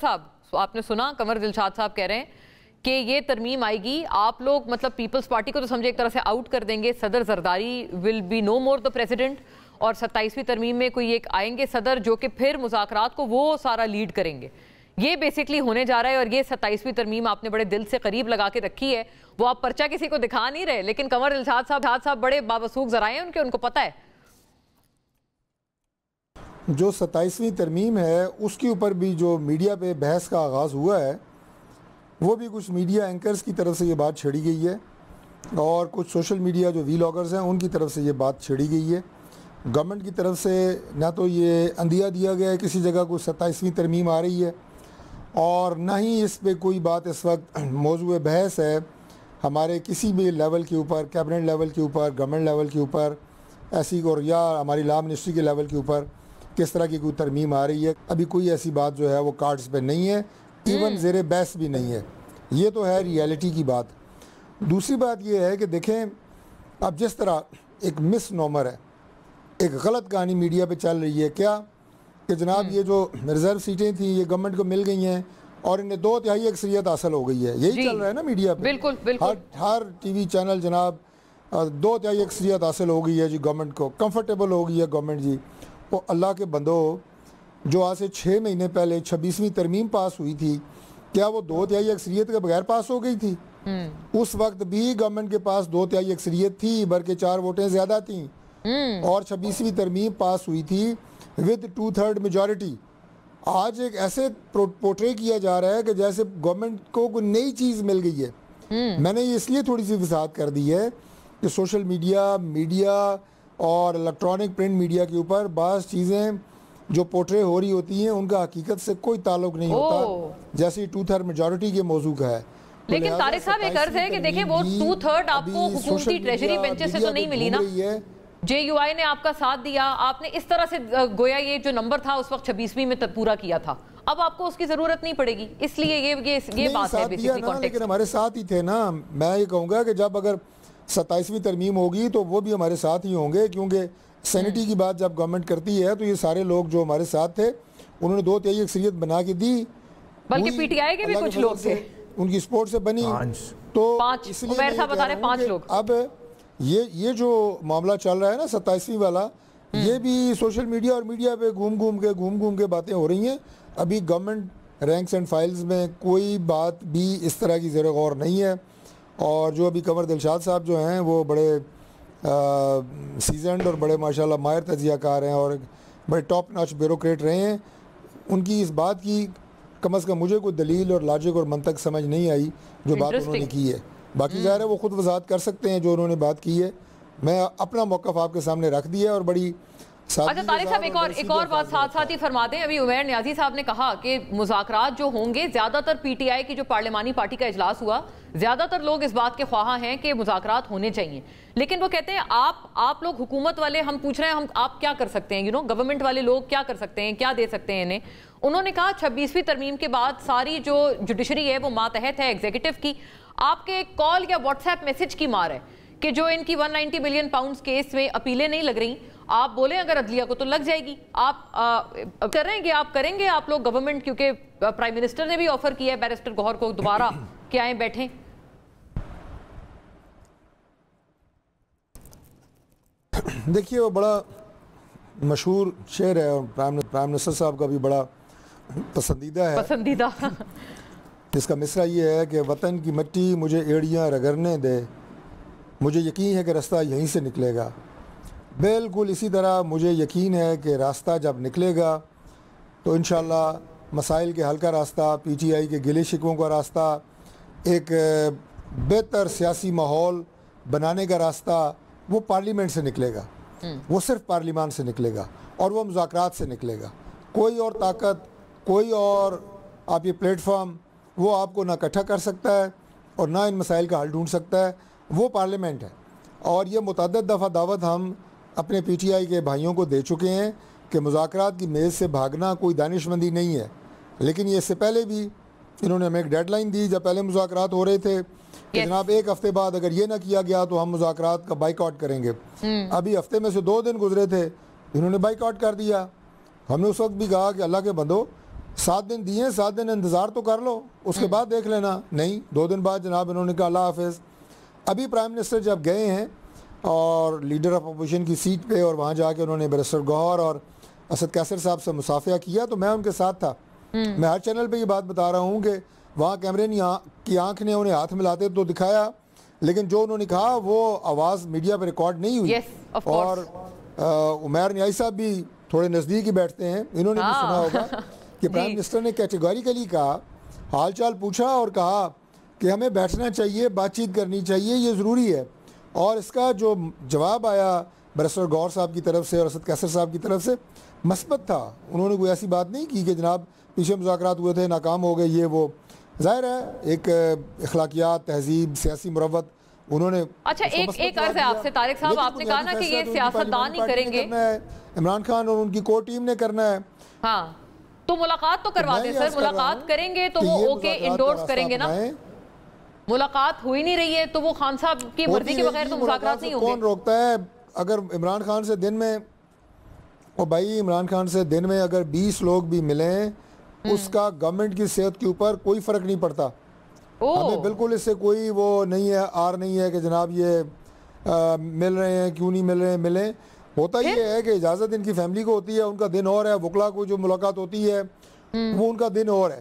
साहब, आपने सुना कंवर दिलशाद साहब कह रहे हैं कि ये तरमीम आएगी, आप लोग मतलब पीपल्स पार्टी को तो समझे एक तरह से आउट कर देंगे, सदर Zardari will be no more the president, और 27वीं तरमीम में कोई एक आएंगे सदर जो कि फिर मुज़ाकरात को वो सारा लीड करेंगे। ये बेसिकली होने जा रहा है। और ये 27वीं तरमीम आपने बड़े दिल से करीब लगा के रखी है, वो आप पर्चा किसी को दिखा नहीं रहे, लेकिन कंवर दिलशाद साहब बड़े बावसूख जराए हैं उनको पता है। जो 27वीं तरमीम है उसके ऊपर भी जो मीडिया पे बहस का आगाज़ हुआ है, वो भी कुछ मीडिया एंकर्स की तरफ से ये बात छेड़ी गई है और कुछ सोशल मीडिया जो वीलॉगर्स हैं उनकी तरफ से ये बात छेड़ी गई है। गवर्नमेंट की तरफ से ना तो ये अंदिया दिया गया है किसी जगह को 27वीं तरमीम आ रही है, और ना ही इस पे कोई बात इस वक्त मौजूद बहस है हमारे किसी भी लेवल के ऊपर, कैबिनेट लेवल के ऊपर, गवर्नमेंट लेवल के ऊपर ऐसी, और या हमारी लॉ मिनिस्ट्री के लेवल के ऊपर किस तरह की कोई तरमीम आ रही है। अभी कोई ऐसी बात जो है वो कार्ड्स पे नहीं है, इवन ज़ेरे बहस भी नहीं है। ये तो है रियलिटी की बात। दूसरी बात ये है कि देखें, अब जिस तरह एक मिस नॉमर है, एक गलत कहानी मीडिया पे चल रही है क्या कि जनाब ये जो रिजर्व सीटें थी ये गवर्नमेंट को मिल गई हैं और इन्हें 2/3 अक्सरियत हासिल हो गई है। यही चल रहा है ना मीडिया पे। बिल्कुल बिल्कुल। हर टीवी चैनल जनाब 2/3 अक्सरियत हासिल हो गई है जी गवर्नमेंट को, कंफर्टेबल हो गई है गवर्नमेंट जी। तो अल्लाह के बंदो, जो आज से 6 महीने पहले 26वीं तरमीम पास हुई थी, क्या वो 2/3 अक्सरियत के बगैर पास हो गई थी? उस वक्त भी गवर्नमेंट के पास 2/3 अक्सरियत थी, बल्कि 4 वोटें ज़्यादा थी, और 26वीं तरमीम पास हुई थी विद 2/3 मेजॉरिटी। आज एक ऐसे पोर्ट्रे किया जा रहा है कि जैसे गवर्नमेंट को कोई नई चीज़ मिल गई है। मैंने ये इसलिए थोड़ी सी वजाहत कर दी है कि सोशल मीडिया और इलेक्ट्रॉनिक प्रिंट मीडिया के ऊपर बाज़ चीज़ें जो पोर्ट्रे हो रही होती हैं उनका हकीकत से कोई ताल्लुक नहीं होता, जैसे 2/3 मेजॉरिटी के मौजू का है। लेकिन तारिक साहब एक अर्ज है कि देखिए वो 2/3 आपको हुकूमती ट्रेजरी बेंचेस से तो नहीं मिली ना, JUI ने आपका साथ दिया, आपने इस तरह से गोया ये जो नंबर था उस वक्त 26वीं में पूरा किया था, अब आपको उसकी जरूरत नहीं पड़ेगी, इसलिए ये बात है बेसिकली कॉन्टेक्स्ट। लेकिन हमारे साथ ही थे ना। मैं ये कहूँगा कि जब अगर 27वीं तरमीम होगी तो वो भी हमारे साथ ही होंगे, क्योंकि सैनिटी की बात जब गवर्नमेंट करती है तो ये सारे लोग जो हमारे साथ थे उन्होंने 2/3 अक्सरियत बना के दी, बल्कि PTI के भी कुछ लोग थे, उनकी सपोर्ट से बनी। तो 5 उमर साहब बता रहे 5 लोग। अब ये जो मामला चल रहा है ना 27वीं वाला, ये भी सोशल मीडिया और मीडिया पे घूम घूम के बातें हो रही हैं। अभी गवर्नमेंट रैंक्स एंड फाइल्स में कोई बात भी इस तरह की ज़ेर गौर नहीं है। और जो अभी कंवर दिलशाद साहब जो हैं वो बड़े सीजनड और बड़े माशाल्लाह माहिर तजियाकार हैं और बड़े टॉप नॉच ब्यूरोक्रेट रहे हैं, उनकी इस बात की कम अज़ कम मुझे कोई दलील और लॉजिक और मंतक समझ नहीं आई जो बात उन्होंने की है। बाकी ज़ाहिर है वो खुद वजाहत कर सकते हैं जो उन्होंने बात की है। मैं अपना मौक़िफ़ आपके सामने रख दिया और बड़ी। अच्छा तारिक साहब एक और बात साथ ही फरमा दें। अभी उमैर नियाज़ी साहब ने कहा कि मुज़ाकरात जो होंगे, ज़्यादातर PTI की जो पार्लिमानी पार्टी का इजलास हुआ, ज़्यादातर लोग इस बात के ख्वाह हैं कि मुज़ाकरात होने चाहिए, लेकिन वो कहते हैं आप लोग हुकूमत वाले, हम पूछ रहे हैं आप क्या कर सकते हैं, गवर्नमेंट वाले लोग क्या कर सकते हैं, क्या दे सकते हैं इन्हें। उन्होंने कहा 26वीं तरमीम के बाद सारी जो जुडिशरी है वो मातहत है एग्जीक्यूटिव की, आपके कॉल या व्हाट्सएप मैसेज की मार है कि जो इनकी 190 बिलियन पाउंड्स केस में अपीलें नहीं लग रही, आप बोले अगर अदलिया को तो लग जाएगी, आप करेंगे आप लोग गवर्नमेंट, क्योंकि प्राइम मिनिस्टर ने भी ऑफर किया है बैरिस्टर गौहर को दोबारा कि आए बैठें। देखिए वो बड़ा मशहूर शेर है और प्राइम मिनिस्टर साहब का भी बड़ा पसंदीदा जिसका मिसरा ये है कि वतन की मिट्टी मुझे एड़ियाँ रगड़ने दे, मुझे यकीन है कि रास्ता यहीं से निकलेगा। बिल्कुल इसी तरह मुझे यकीन है कि रास्ता जब निकलेगा तो इंशाअल्लाह मसाइल के हल का रास्ता, PTI के गिले शिकवों का रास्ता, एक बेहतर सियासी माहौल बनाने का रास्ता वो पार्लियामेंट से निकलेगा, वो सिर्फ पार्लियामान से निकलेगा और वो मुज़ाकरात से निकलेगा। कोई और ताकत, कोई और आप ये प्लेटफॉर्म वो आपको ना इकट्ठा कर सकता है और ना इन मसाइल का हल ढूंढ सकता है, वो पार्लियामेंट है। और ये मुतअद्दिद दफ़ा दावत हम अपने PTI के भाइयों को दे चुके हैं कि मुज़ाकरात की मेज़ से भागना कोई दानिशमंदी नहीं है। लेकिन ये इससे पहले भी इन्होंने हमें एक डेडलाइन दी जब पहले मुज़ाकरात हो रहे थे कि जनाब 1 हफ़्ते बाद अगर ये ना किया गया तो हम मुज़ाकरात का बाइकआउट करेंगे। अभी हफ्ते में से 2 दिन गुजरे थे, इन्होंने बाइकआउट कर दिया। हमने उस वक्त भी कहा कि अल्लाह के बंदो 7 दिन दिए, 7 दिन इंतज़ार तो कर लो, उसके बाद देख लेना। नहीं, 2 दिन बाद जनाब इन्होंने कहा अल्लाह हाफिज़। अभी प्राइम मिनिस्टर जब गए हैं और लीडर ऑफ अपोजिशन की सीट पे, और वहाँ जाके उन्होंने बैरिस्टर गौहर और असद कैसर साहब से मुसाफिया किया, तो मैं उनके साथ था। मैं हर चैनल पे ये बात बता रहा हूँ कि वहाँ कैमरे की आंख ने उन्हें हाथ मिलाते तो दिखाया, लेकिन जो उन्होंने कहा वो आवाज़ मीडिया पे रिकॉर्ड नहीं हुई। और उमैर न्याजी साहब भी थोड़े नज़दीक ही बैठते हैं, इन्होंने भी सुना होगा कि प्राइम मिनिस्टर ने कैटेगोरिकली कहा, हाल चाल पूछा और कहा कि हमें बैठना चाहिए, बातचीत करनी चाहिए, ये ज़रूरी है। और इसका जो जवाब आया बैरिस्टर गौहर साहब की तरफ से और असद कैसर साहब की तरफ से मस्बत था। उन्होंने कोई ऐसी बात नहीं की कि जनाब पीछे मुज़ाकरात हुए थे, नाकाम हो गए, ये वो। ज़ाहिर है एक अखलाकियात, तहजीब, सियासी मुरव्वत उन्होंने। अच्छा, एक अर्ज़ है आपसे तारिक साहब, आपने कहा ना कि ये सियासतदान ही करेंगे, इमरान खान और उनकी कोर टीम ने करना है। हाँ, तो मुलाकात तो करवा दें सर, मुलाकात करेंगे तो वो ओके इंडोर्स करेंगे ना। मुलाकात हो ही नहीं रही है तो वो खान साहब की मर्जी के बगैर तो मुलाकात नहीं होगी। कौन रोकता है? अगर इमरान खान से दिन में, और भाई इमरान खान से दिन में अगर 20 लोग भी मिलें, उसका गवर्नमेंट की सेहत के ऊपर कोई फ़र्क नहीं पड़ता। हमें बिल्कुल इससे कोई वो नहीं है, आर नहीं है कि जनाब ये मिल रहे हैं, क्यों नहीं मिल रहे हैं, मिलें। होता ये है कि इजाज़त इनकी फैमिली को होती है, उनका दिन और है। वकला को जो मुलाकात होती है वो उनका दिन और है।